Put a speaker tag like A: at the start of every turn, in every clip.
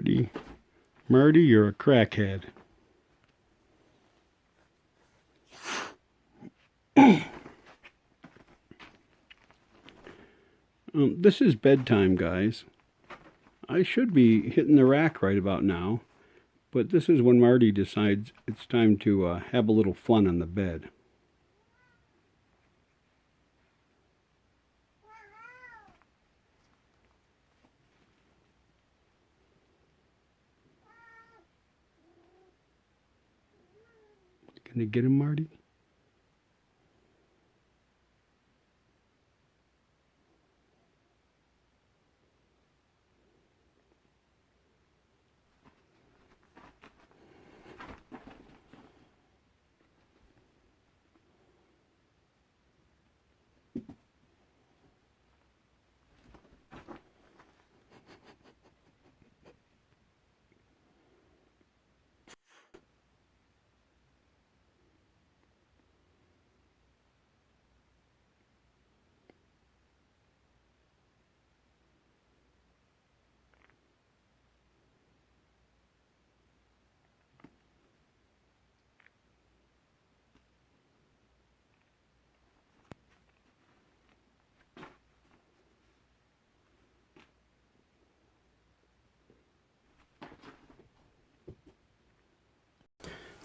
A: Marty. Marty, you're a crackhead. This is bedtime, guys. I should be hitting the rack right about now, but this is when Marty decides it's time to have a little fun on the bed. Gonna get him, Marty?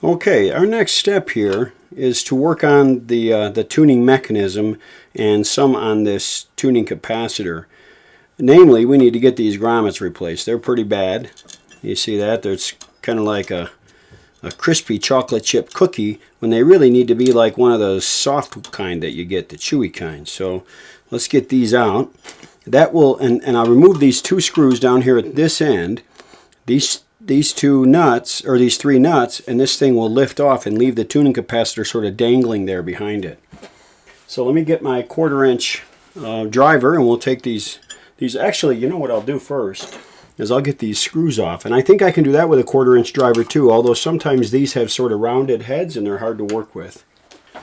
A: Okay, our next step here is to work on the tuning mechanism and some on this tuning capacitor. Namely, we need to get these grommets replaced. They're pretty bad. You see that? It's kind of like a crispy chocolate chip cookie when they really need to be like one of those soft kind that you get, the chewy kind. So let's get these out. That will, and I'll remove these two screws down here at this end. These two nuts, or these three nuts, and this thing will lift off and leave the tuning capacitor sort of dangling there behind it. So let me get my 1/4 inch driver, and we'll take these actually, you know what I'll do first is I'll get these screws off, and I think I can do that with a 1/4 inch driver too, although sometimes these have sort of rounded heads and they're hard to work with.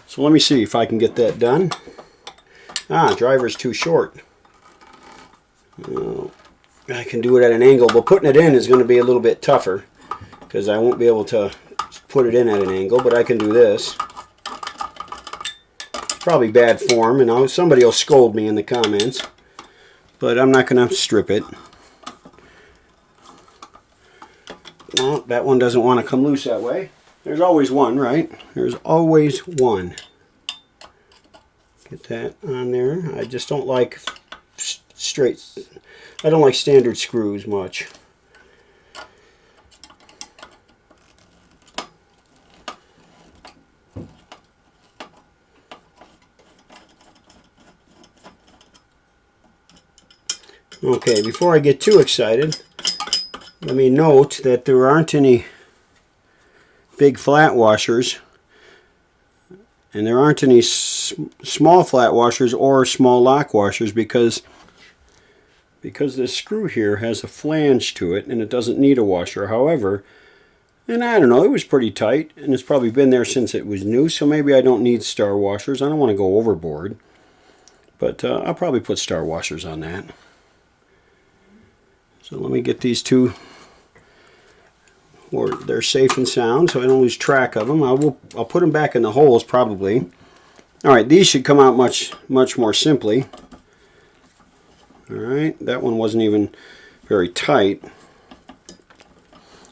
A: So let me see if I can get that done. Driver's too short. I can do it at an angle, but putting it in is going to be a little bit tougher because I won't be able to put it in at an angle, but I can do this. It's probably bad form, and somebody will scold me in the comments, but I'm not going to strip it. Well, that one doesn't want to come loose that way. There's always one, right? There's always one. Get that on there. I just don't like straight... I don't like standard screws much. Okay, before I get too excited, let me note that there aren't any big flat washers, and there aren't any small flat washers or small lock washers because this screw here has a flange to it and it doesn't need a washer. However, and I don't know, it was pretty tight and it's probably been there since it was new, so maybe I don't need star washers. I don't want to go overboard, but I'll probably put star washers on that. So let me get these two where they're safe and sound so I don't lose track of them. I'll put them back in the holes probably. Alright, these should come out much more simply. Alright, that one wasn't even very tight.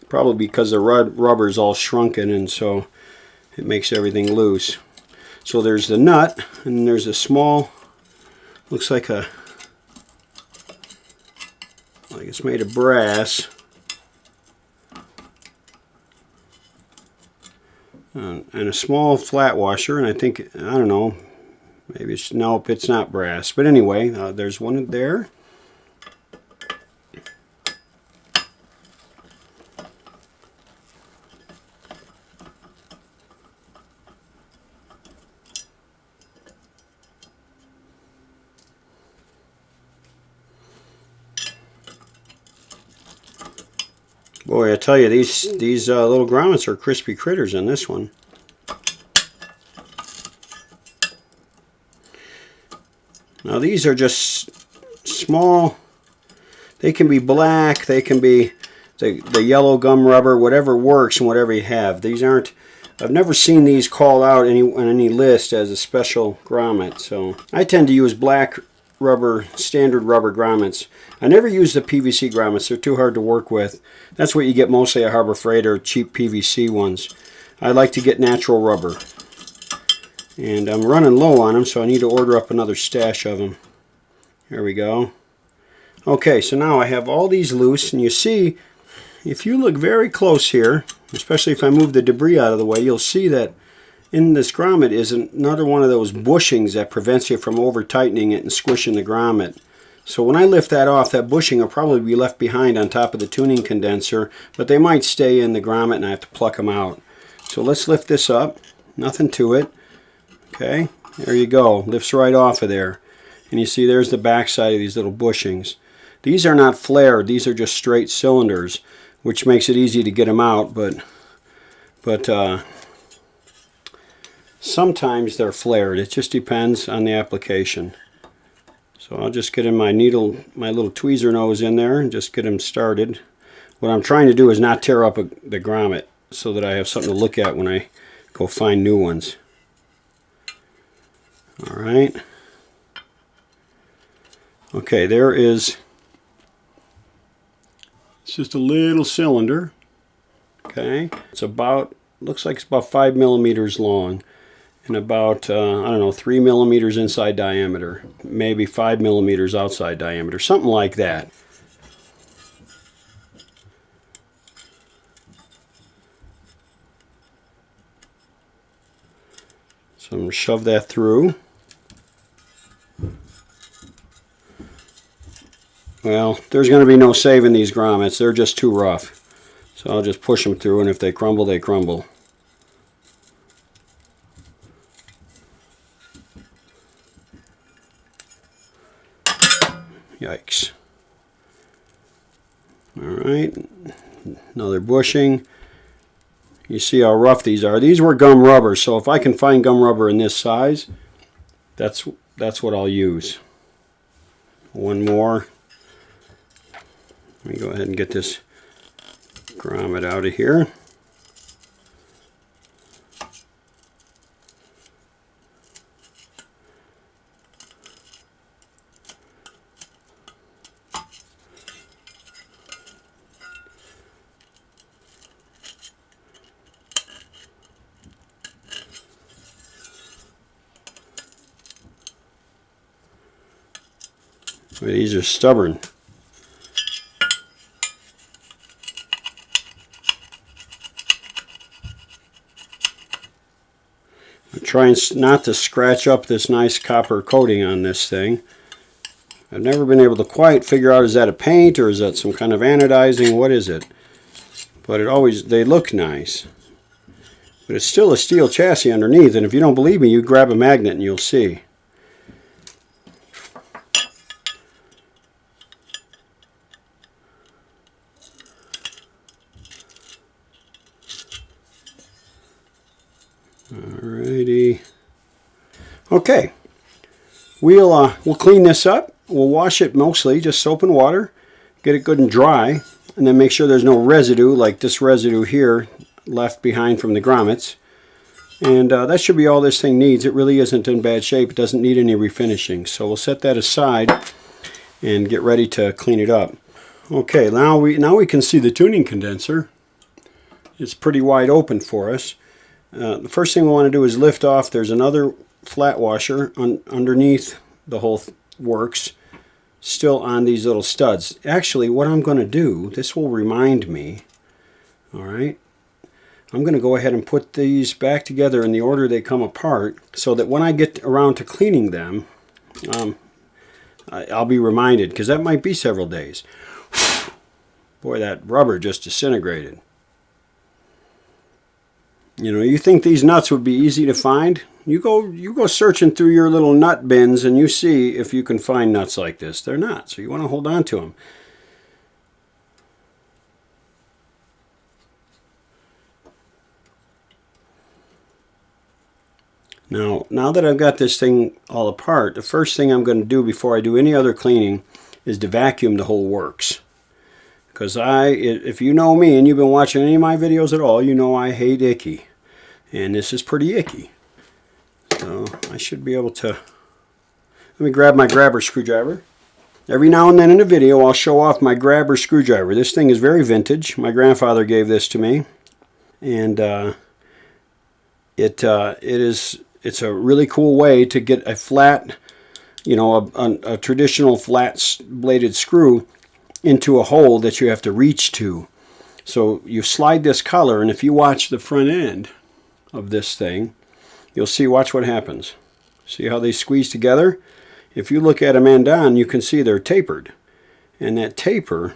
A: Probably because the rubber is all shrunken and so it makes everything loose. So there's the nut, and there's a small, looks like it's made of brass. And a small flat washer, and I think, I don't know, maybe it's, nope, it's not brass. But anyway, there's one there. Boy, I tell you, these little grommets are crispy critters in this one. Now these are just small. They can be black, they can be the yellow gum rubber, whatever works and whatever you have. These aren't, I've never seen these called out on any list as a special grommet. So I tend to use black rubber, standard rubber grommets. I never use the PVC grommets. They're too hard to work with. That's what you get mostly at Harbor Freight or cheap PVC ones. I like to get natural rubber. And I'm running low on them, so I need to order up another stash of them. Here we go. Okay, so now I have all these loose, and you see, if you look very close here, especially if I move the debris out of the way, you'll see that in this grommet is another one of those bushings that prevents you from over tightening it and squishing the grommet. So when I lift that off, that bushing will probably be left behind on top of the tuning condenser, but they might stay in the grommet and I have to pluck them out. So let's lift this up, nothing to it. Okay, there you go, lifts right off of there. And you see there's the back side of these little bushings. These are not flared, these are just straight cylinders, which makes it easy to get them out, but sometimes they're flared. It just depends on the application. So I'll just get in my needle, my little tweezer nose in there and just get them started. What I'm trying to do is not tear up the grommet so that I have something to look at when I go find new ones. Alright. Okay, there is, it's just a little cylinder. Okay, it's about, looks like it's about 5 millimeters long and about, I don't know, 3 millimeters inside diameter, maybe 5 millimeters outside diameter, something like that. So I'm going to shove that through. Well, there's going to be no saving these grommets. They're just too rough. So I'll just push them through, and if they crumble, they crumble. Yikes. Alright, another bushing. You see how rough these are. These were gum rubber, so if I can find gum rubber in this size, that's what I'll use. One more. Let me go ahead and get this grommet out of here. These are stubborn. I'm trying not to scratch up this nice copper coating on this thing. I've never been able to quite figure out, is that a paint or is that some kind of anodizing? What is it? But they look nice. But it's still a steel chassis underneath, and if you don't believe me, you grab a magnet and you'll see. Alrighty. Okay, we'll clean this up. We'll wash it mostly, just soap and water, get it good and dry, and then make sure there's no residue like this residue here left behind from the grommets. And that should be all this thing needs. It really isn't in bad shape. It doesn't need any refinishing. So we'll set that aside and get ready to clean it up. Okay, now we can see the tuning condenser. It's pretty wide open for us. The first thing we want to do is lift off. There's another flat washer underneath the whole works, still on these little studs. Actually, what I'm going to do, this will remind me, alright, I'm going to go ahead and put these back together in the order they come apart so that when I get around to cleaning them, I'll be reminded, because that might be several days. Boy, that rubber just disintegrated. You know, you think these nuts would be easy to find? You go searching through your little nut bins and you see if you can find nuts like this. They're not, so you want to hold on to them. Now that I've got this thing all apart, the first thing I'm going to do before I do any other cleaning is to vacuum the whole works. Because if you know me and you've been watching any of my videos at all, you know I hate icky. And this is pretty icky. So I should be able to... Let me grab my grabber screwdriver. Every now and then in a video I'll show off my grabber screwdriver. This thing is very vintage. My grandfather gave this to me. And it's a really cool way to get a flat, you know, a traditional flat bladed screw into a hole that you have to reach to. So you slide this collar, and if you watch the front end of this thing, you'll see, watch what happens. See how they squeeze together? If you look at them end on, you can see they're tapered. And that taper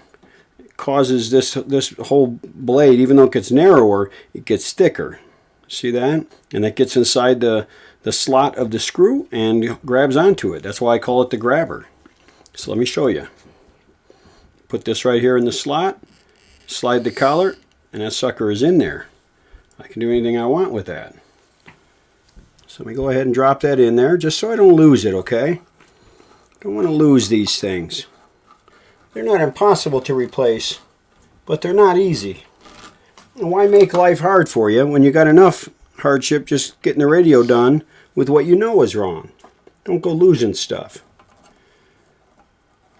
A: causes this whole blade, even though it gets narrower, it gets thicker. See that? And that gets inside the slot of the screw and grabs onto it. That's why I call it the grabber. So let me show you. Put this right here in the slot, slide the collar, and that sucker is in there. I can do anything I want with that. So let me go ahead and drop that in there just so I don't lose it, okay? Don't want to lose these things. They're not impossible to replace, but they're not easy. And why make life hard for you when you got enough hardship just getting the radio done with what you know is wrong? Don't go losing stuff.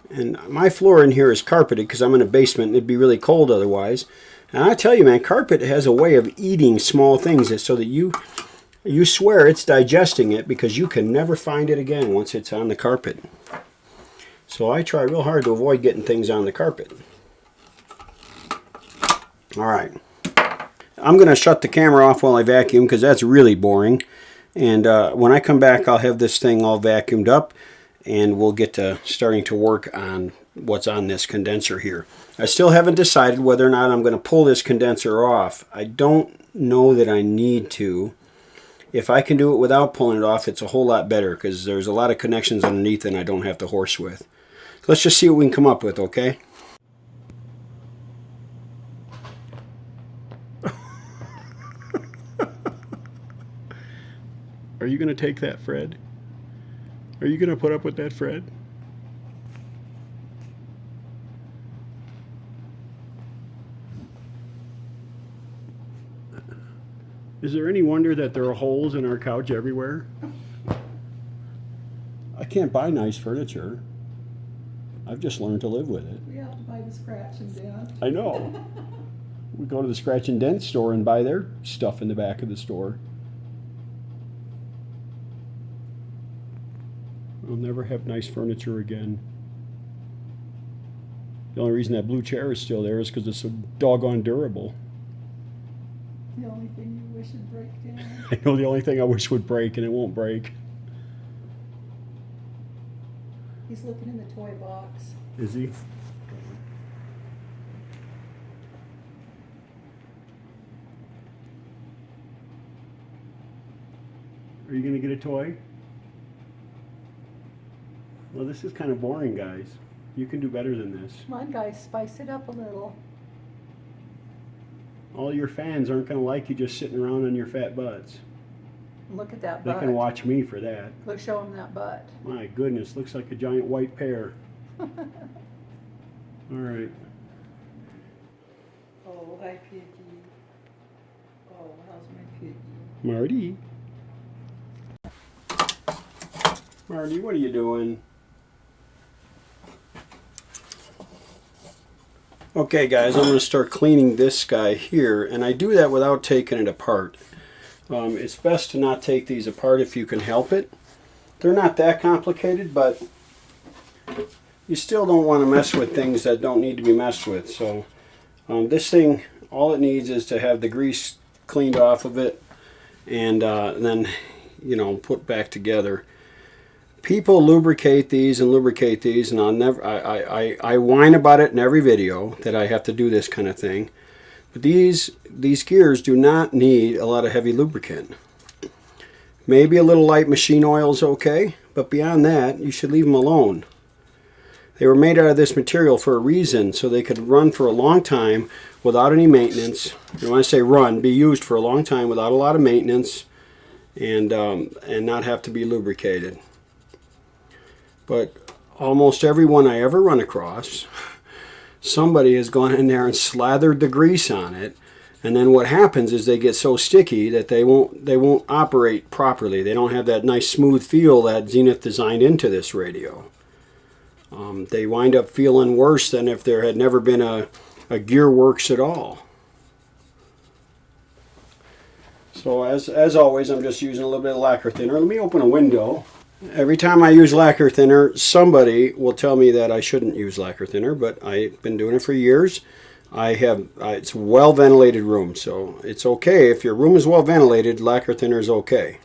A: And my floor in here is carpeted because I'm in a basement and it'd be really cold otherwise. And I tell you, man, carpet has a way of eating small things so that you swear it's digesting it because you can never find it again once it's on the carpet. So I try real hard to avoid getting things on the carpet. All right. I'm going to shut the camera off while I vacuum because that's really boring. And when I come back, I'll have this thing all vacuumed up and we'll get to starting to work on what's on this condenser here. I still haven't decided whether or not I'm going to pull this condenser off. I don't know that I need to. If I can do it without pulling it off, it's a whole lot better because there's a lot of connections underneath and I don't have to horse with. Let's just see what we can come up with, okay? Are you going to take that, Fred? Are you going to put up with that, Fred? Is there any wonder that there are holes in our couch everywhere? I can't buy nice furniture. I've just learned to live with it.
B: We have to buy the scratch and dent.
A: I know. We go to the scratch and dent store and buy their stuff in the back of the store. We'll never have nice furniture again. The only reason that blue chair is still there is because it's so doggone durable.
B: The only thing you wish would break down.
A: I know the only thing I wish would break, and it won't break.
B: He's looking in the toy box.
A: Is he? Are you going to get a toy? Well, this is kind of boring, guys. You can do better than this.
B: Come on, guys, spice it up a little.
A: All your fans aren't going to like you just sitting around on your fat butts.
B: Look at that
A: They
B: butt.
A: can watch me for that.
B: Look, show him that butt.
A: My goodness, looks like a giant white pear. All right.
B: Oh, hi, Piggy. Oh, how's my Piggy?
A: Marty. Marty, what are you doing? Okay guys, I'm going to start cleaning this guy here, and I do that without taking it apart. It's best to not take these apart if you can help it. They're not that complicated, but you still don't want to mess with things that don't need to be messed with. So this thing, all it needs is to have the grease cleaned off of it and then, you know, put back together. People lubricate these, and I whine about it in every video that I have to do this kind of thing. But these gears do not need a lot of heavy lubricant. Maybe a little light machine oil is okay, but beyond that, you should leave them alone. They were made out of this material for a reason, so they could run for a long time without any maintenance. And when I say run, be used for a long time without a lot of maintenance, and not have to be lubricated. But almost everyone I ever run across somebody has gone in there and slathered the grease on it, and then what happens is they get so sticky that they won't operate properly. They don't have that nice smooth feel that Zenith designed into this radio. They wind up feeling worse than if there had never been a gear works at all. So as always, I'm just using a little bit of lacquer thinner. Let me open a window. Every time I use lacquer thinner, somebody will tell me that I shouldn't use lacquer thinner, but I've been doing it for years. It's a well ventilated room, so it's okay. If your room is well ventilated, lacquer thinner is okay.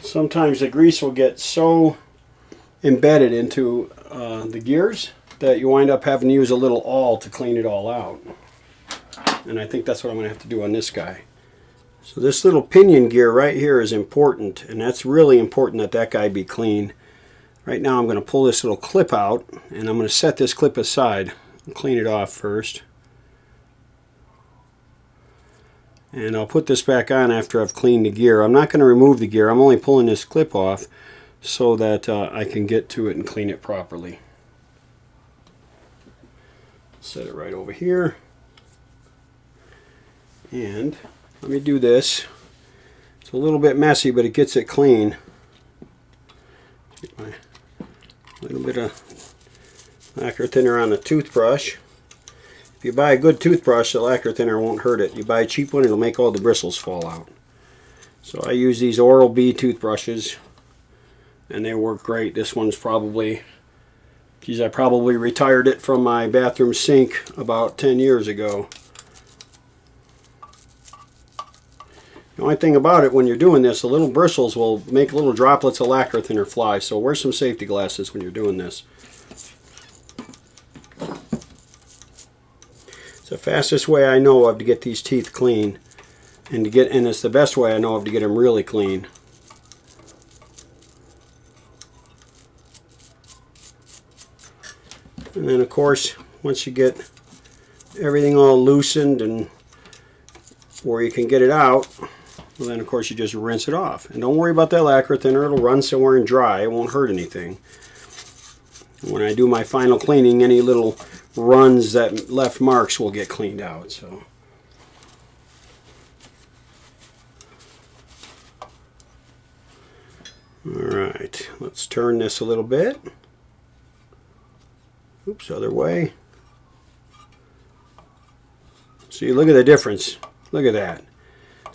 A: Sometimes the grease will get so embedded into the gears that you wind up having to use a little awl to clean it all out. And I think that's what I'm going to have to do on this guy. So this little pinion gear right here is important, and that's really important that that guy be clean. Right now I'm going to pull this little clip out, and I'm going to set this clip aside and clean it off first. And I'll put this back on after I've cleaned the gear. I'm not going to remove the gear. I'm only pulling this clip off so that I can get to it and clean it properly. Set it right over here. And let me do this. It's a little bit messy, but it gets it clean. Get my little bit of lacquer thinner on the toothbrush. If you buy a good toothbrush, the lacquer thinner won't hurt it. You buy a cheap one, it'll make all the bristles fall out. So I use these Oral-B toothbrushes, and they work great. This one's probably, geez, I probably retired it from my bathroom sink about 10 years ago. The only thing about it, when you're doing this, the little bristles will make little droplets of lacquer thinner fly, so wear some safety glasses when you're doing this. It's the fastest way I know of to get these teeth clean, and it's the best way I know of to get them really clean. And then of course, once you get everything all loosened and where you can get it out, well then of course you just rinse it off. And don't worry about that lacquer thinner, it'll run somewhere and dry, it won't hurt anything. When I do my final cleaning, any little runs that left marks will get cleaned out. So alright, let's turn this a little bit. Oops, other way. See, look at the difference. Look at that.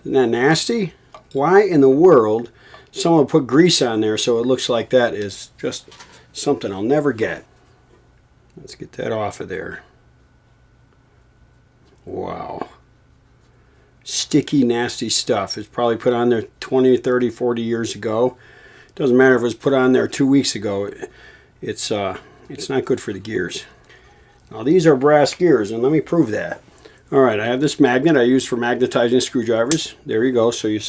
A: Isn't that nasty? Why in the world someone put grease on there so it looks like that is just something I'll never get. Let's get that off of there. Wow. Sticky, nasty stuff. It's probably put on there 20, 30, 40 years ago. Doesn't matter if it was put on there 2 weeks ago. It's not good for the gears. Now these are brass gears, and let me prove that. Alright, I have this magnet I use for magnetizing screwdrivers. There you go, so you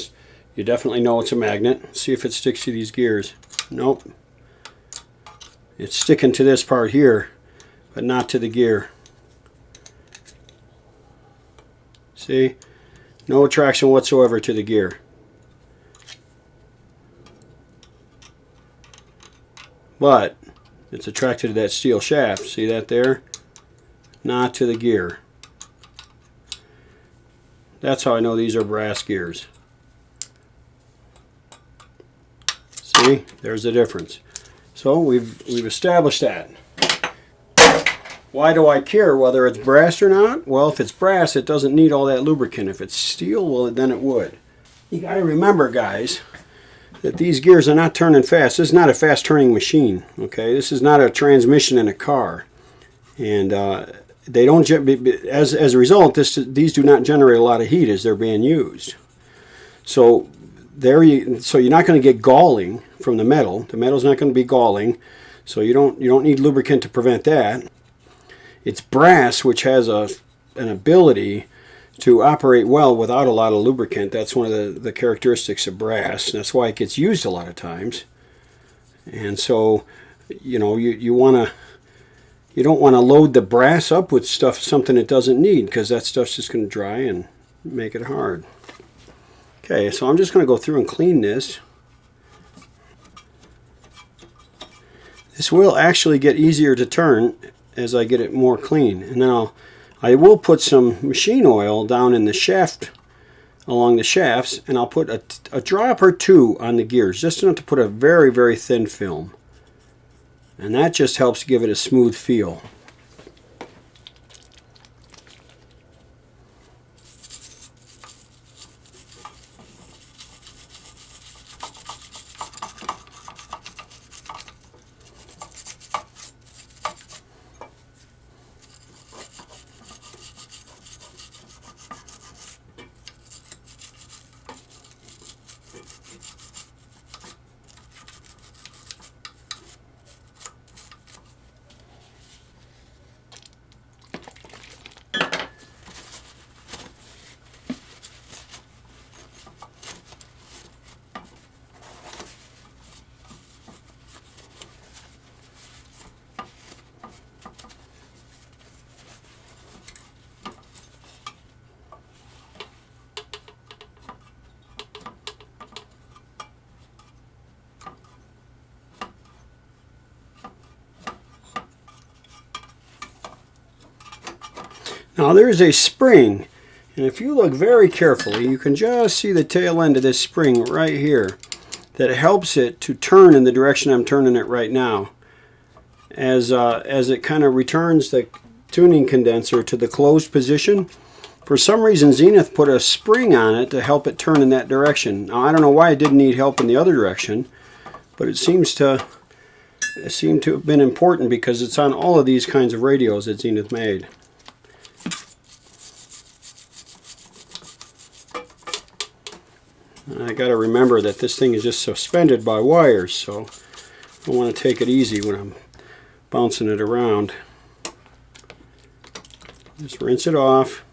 A: definitely know it's a magnet. See if it sticks to these gears. Nope. It's sticking to this part here, but not to the gear. See? No attraction whatsoever to the gear. But it's attracted to that steel shaft. See that there? Not to the gear. That's how I know these are brass gears. See? There's the difference. So we've established that. Why do I care whether it's brass or not? Well, if it's brass, it doesn't need all that lubricant. If it's steel, well, then it would. You got to remember, guys, that these gears are not turning fast. This is not a fast turning machine. Okay, this is not a transmission in a car, and they don't. As a result, these do not generate a lot of heat as they're being used. So you're not going to get galling from the metal. The metal's not going to be galling, so you don't need lubricant to prevent that. It's brass, which has an ability to operate well without a lot of lubricant. That's one of the characteristics of brass. That's why it gets used a lot of times. And so, you want you don't want to load the brass up with something it doesn't need, because that stuff's just going to dry and make it hard. Okay, so I'm just going to go through and clean this. This will actually get easier to turn as I get it more clean. And then I will put some machine oil down in the shaft, along the shafts, and I'll put a drop or two on the gears, just enough to put a very, very thin film. And that just helps give it a smooth feel. Now there's a spring, and if you look very carefully, you can just see the tail end of this spring right here that helps it to turn in the direction I'm turning it right now. As it kind of returns the tuning condenser to the closed position, for some reason Zenith put a spring on it to help it turn in that direction. Now I don't know why it didn't need help in the other direction, but it seemed to have been important because it's on all of these kinds of radios that Zenith made. I got to remember that this thing is just suspended by wires, so I want to take it easy when I'm bouncing it around. Just rinse it off.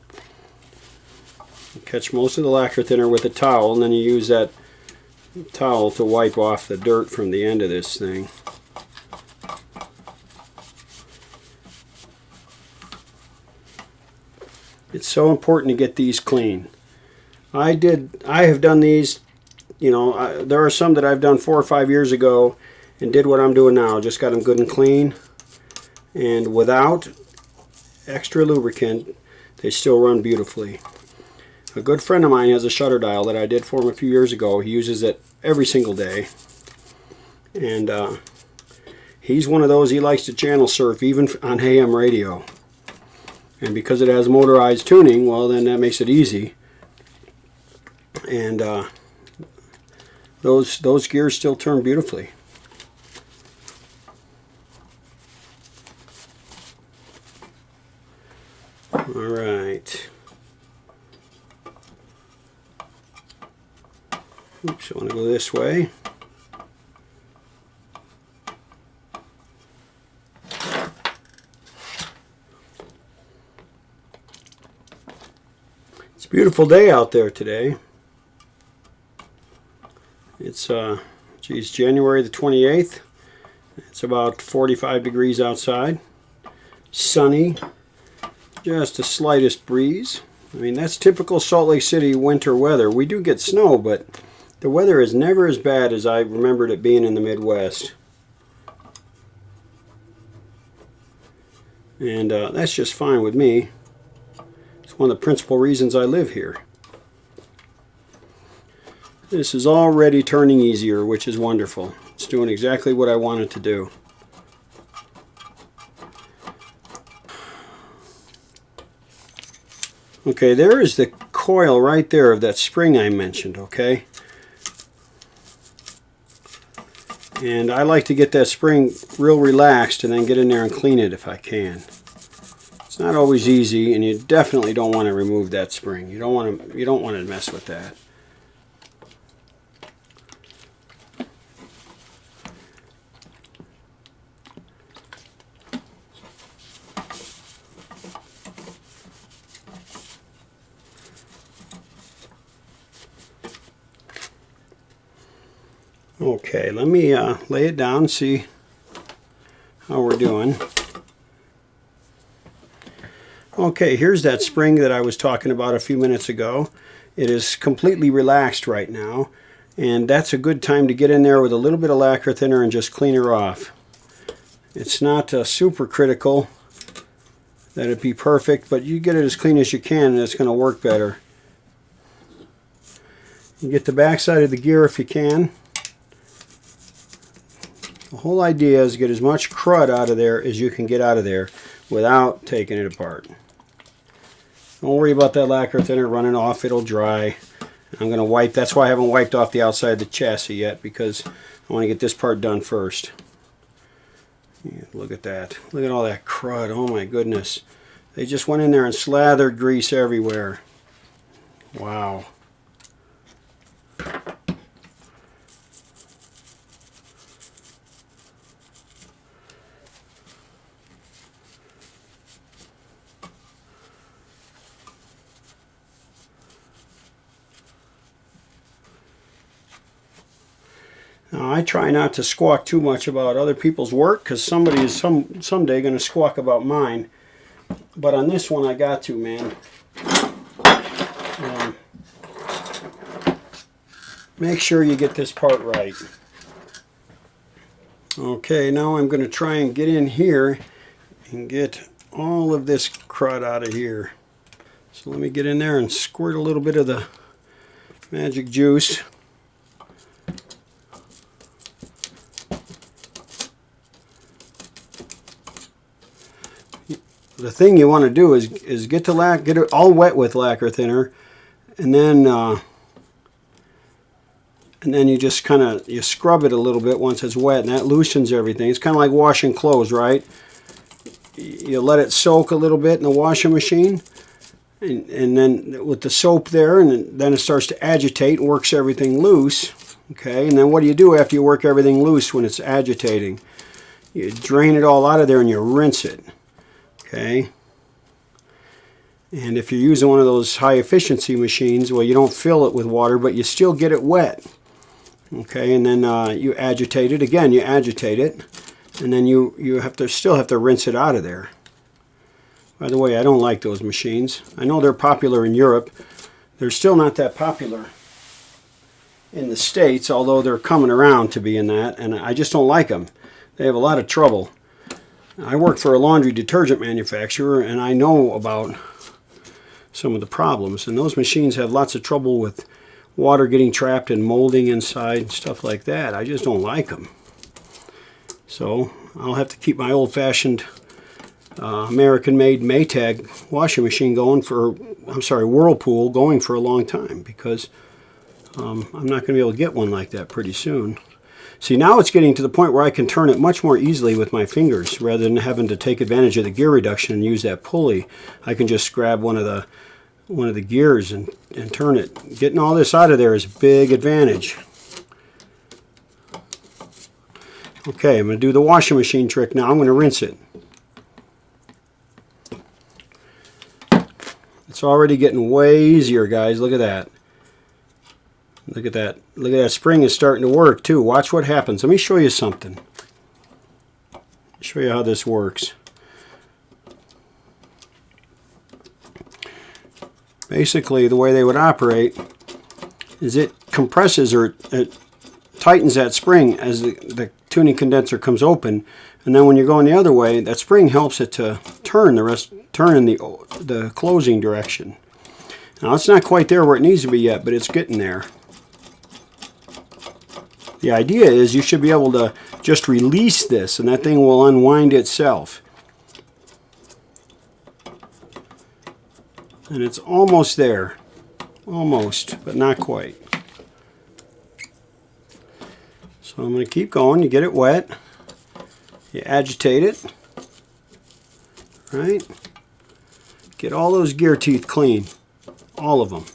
A: Catch most of the lacquer thinner with a towel, and then you use that towel to wipe off the dirt from the end of this thing. It's so important to get these clean. I have done these, you know, there are some that I've done 4 or 5 years ago and did what I'm doing now. Just got them good and clean, and without extra lubricant, they still run beautifully. A good friend of mine has a shutter dial that I did for him a few years ago. He uses it every single day, and he's one of those, he likes to channel surf even on AM radio. And because it has motorized tuning, well, then that makes it easy. And those gears still turn beautifully. All right. Oops, I want to go this way. It's a beautiful day out there today. It's January the 28th. It's about 45 degrees outside. Sunny. Just the slightest breeze. I mean, that's typical Salt Lake City winter weather. We do get snow, but the weather is never as bad as I remembered it being in the Midwest. And that's just fine with me. It's one of the principal reasons I live here. This is already turning easier, which is wonderful. It's doing exactly what I want it to do. Okay, there is the coil right there of that spring I mentioned, okay? And I like to get that spring real relaxed and then get in there and clean it if I can. It's not always easy, and you definitely don't want to remove that spring. You don't want to mess with that. Okay, let me lay it down and see how we're doing. Okay, here's that spring that I was talking about a few minutes ago. It is completely relaxed right now, and that's a good time to get in there with a little bit of lacquer thinner and just clean her off. It's not super critical that it be perfect, but you get it as clean as you can and it's going to work better. You get the back side of the gear if you can. The whole idea is to get as much crud out of there as you can get out of there without taking it apart. Don't worry about that lacquer thinner running off, it'll dry. I'm going to wipe, that's why I haven't wiped off the outside of the chassis yet, because I want to get this part done first. Yeah, look at that. Look at all that crud. Oh my goodness. They just went in there and slathered grease everywhere. Wow. Now, I try not to squawk too much about other people's work because somebody is someday going to squawk about mine. But on this one, I got to, man. Make sure you get this part right. Okay, now I'm going to try and get in here and get all of this crud out of here. So let me get in there and squirt a little bit of the magic juice. The thing you want to do is get it all wet with lacquer thinner, and then you just kind of scrub it a little bit once it's wet, and that loosens everything. It's kind of like washing clothes, right? You let it soak a little bit in the washing machine, and then with the soap there, and then it starts to agitate and works everything loose. Okay, and then what do you do after you work everything loose when it's agitating? You drain it all out of there and you rinse it. Okay, and if you're using one of those high efficiency machines, well, you don't fill it with water, but you still get it wet. Okay, and then you agitate it again. You agitate it, and then you still have to rinse it out of there. By the way, I don't like those machines. I know they're popular in Europe. They're still not that popular in the States, although they're coming around to being that, and I just don't like them. They have a lot of trouble. I work for a laundry detergent manufacturer, and I know about some of the problems. And those machines have lots of trouble with water getting trapped and molding inside and stuff like that. I just don't like them. So I'll have to keep my old-fashioned American-made Maytag washing machine going Whirlpool going for a long time, because I'm not going to be able to get one like that pretty soon. See, now it's getting to the point where I can turn it much more easily with my fingers rather than having to take advantage of the gear reduction and use that pulley. I can just grab one of the gears and turn it. Getting all this out of there is a big advantage. Okay, I'm going to do the washing machine trick now. I'm going to rinse it. It's already getting way easier, guys. Look at that. Look at that. Look at that spring is starting to work too. Watch what happens. Let me show you something. Show you how this works. Basically, the way they would operate is it compresses or it tightens that spring as the tuning condenser comes open, and then when you're going the other way, that spring helps it to turn in the closing direction. Now it's not quite there where it needs to be yet, but it's getting there. The idea is you should be able to just release this and that thing will unwind itself. And it's almost there. Almost, but not quite. So I'm going to keep going. You get it wet. You agitate it. Right? Get all those gear teeth clean. All of them.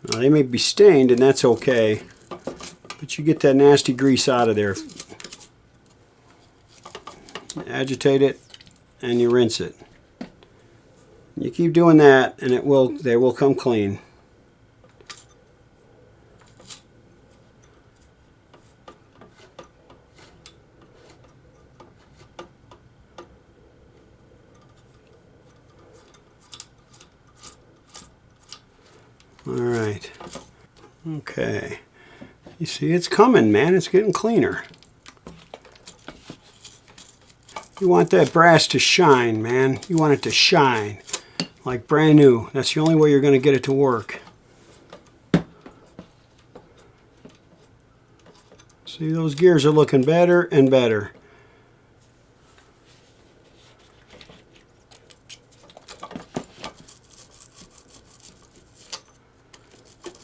A: Now they may be stained, and that's okay. But you get that nasty grease out of there. Agitate it, and you rinse it. You keep doing that, and they will come clean. Alright. Okay. You see, it's coming, man. It's getting cleaner. You want that brass to shine, man. You want it to shine like brand new. That's the only way you're going to get it to work. See, those gears are looking better and better.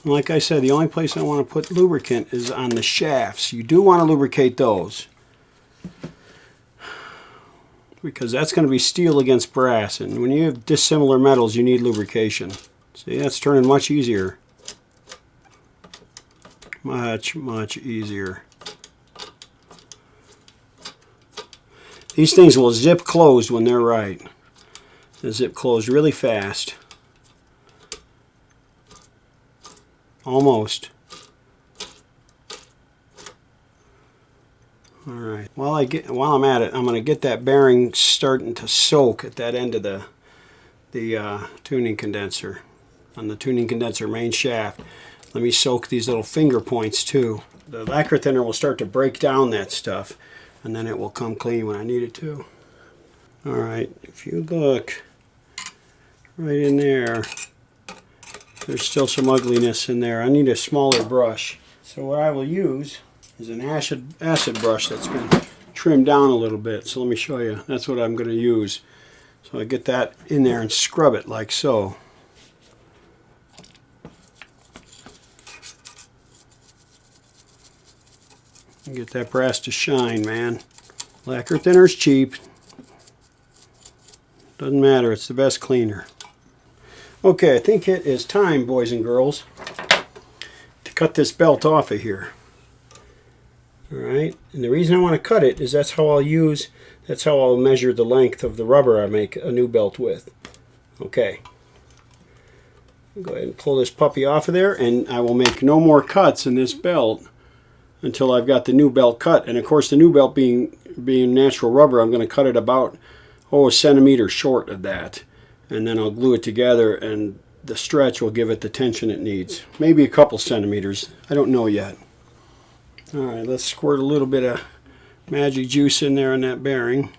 A: Like I said, the only place I want to put lubricant is on the shafts. You do want to lubricate those, because that's going to be steel against brass, and when you have dissimilar metals, you need lubrication. See, that's turning much easier. Much, much easier. These things will zip closed when they're right. They zip closed really fast. Almost. All right. While I'm at it, I'm going to get that bearing starting to soak at that end of the tuning condenser, on the tuning condenser main shaft. Let me soak these little finger points too. The lacquer thinner will start to break down that stuff, and then it will come clean when I need it to. All right. If you look right in there, there's still some ugliness in there. I need a smaller brush. So what I will use is an acid brush that's been trimmed down a little bit. So let me show you. That's what I'm going to use. So I get that in there and scrub it like so. And get that brass to shine, man. Lacquer thinner's cheap. Doesn't matter. It's the best cleaner. Okay, I think it is time, boys and girls, to cut this belt off of here. Alright, and the reason I want to cut it is that's how I'll measure the length of the rubber I make a new belt with. Okay. Go ahead and pull this puppy off of there, and I will make no more cuts in this belt until I've got the new belt cut. And of course, the new belt being natural rubber, I'm going to cut it about a centimeter short of that. And then I'll glue it together, and the stretch will give it the tension it needs. Maybe a couple centimeters. I don't know yet. Alright, let's squirt a little bit of magic juice in there on that bearing.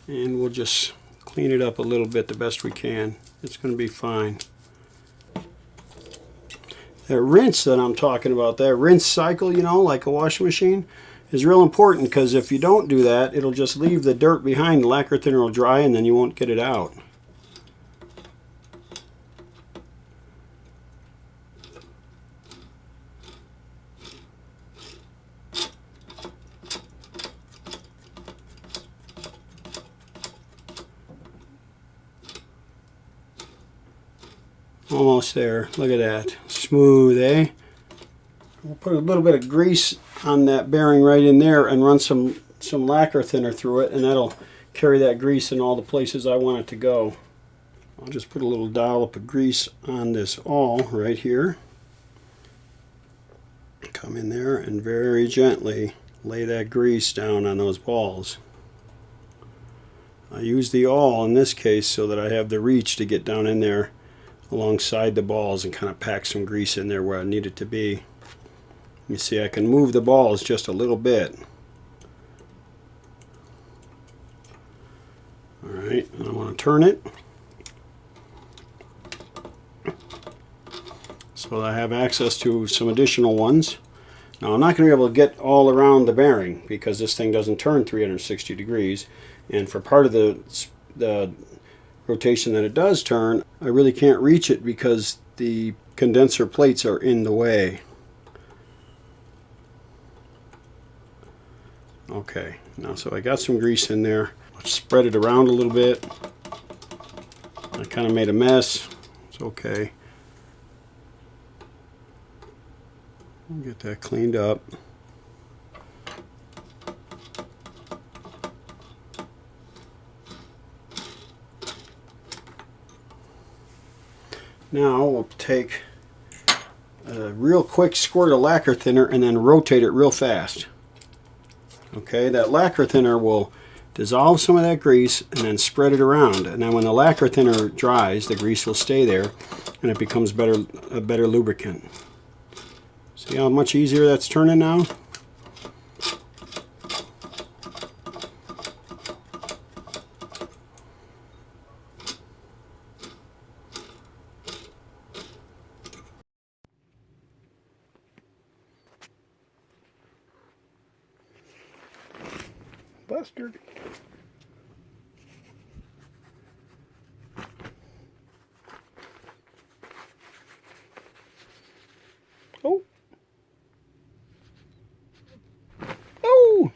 A: And we'll just clean it up a little bit the best we can. It's going to be fine. That rinse that I'm talking about, that rinse cycle, you know, like a washing machine, is real important, because if you don't do that, it'll just leave the dirt behind. The lacquer thinner will dry, and then you won't get it out. Almost there. Look at that. Smooth, eh? We'll put a little bit of grease on that bearing right in there and run some lacquer thinner through it, and that'll carry that grease in all the places I want it to go. I'll just put a little dollop of grease on this awl right here. Come in there and very gently lay that grease down on those balls. I use the awl in this case so that I have the reach to get down in there alongside the balls and kind of pack some grease in there where I need it to be. You see, I can move the balls just a little bit. Alright, and I want to turn it so that I have access to some additional ones. Now, I'm not going to be able to get all around the bearing because this thing doesn't turn 360 degrees, and for part of the rotation that it does turn, I really can't reach it because the condenser plates are in the way. Okay, now so I got some grease in there. Let's spread it around a little bit. I kind of made a mess. It's okay. Get that cleaned up. Now we'll take a real quick squirt of lacquer thinner and then rotate it real fast. Okay, that lacquer thinner will dissolve some of that grease, and then spread it around. And then when the lacquer thinner dries, the grease will stay there, and it becomes a better lubricant. See how much easier that's turning now? Buster. Oh. Oh.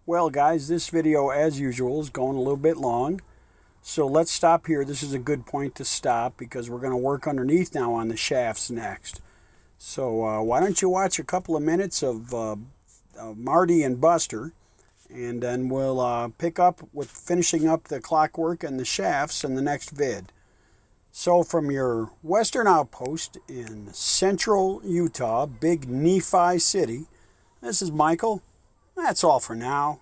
A: Well guys, this video as usual is going a little bit long. So let's stop here. This is a good point to stop because we're going to work underneath now on the shafts next. So why don't you watch a couple of minutes of Marty and Buster, and then we'll pick up with finishing up the clockwork and the shafts in the next vid. So from your western outpost in central Utah, big Nephi City, this is Michael. That's all for now.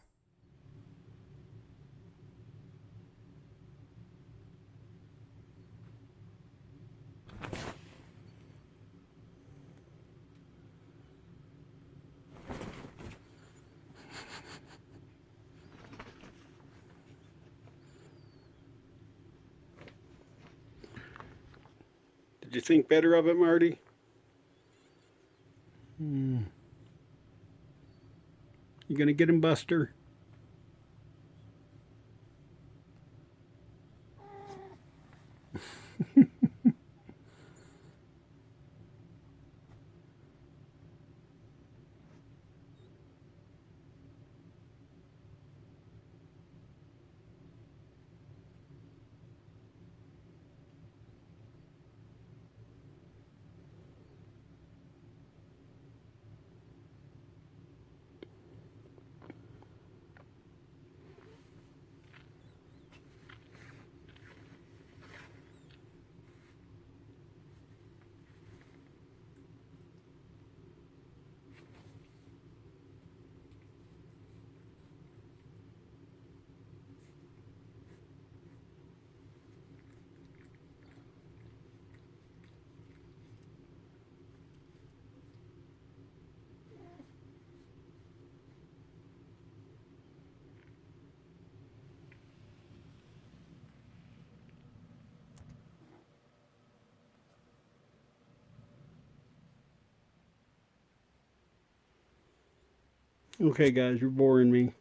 A: Did you think better of it, Marty? You gonna get him, Buster? Okay, guys, you're boring me.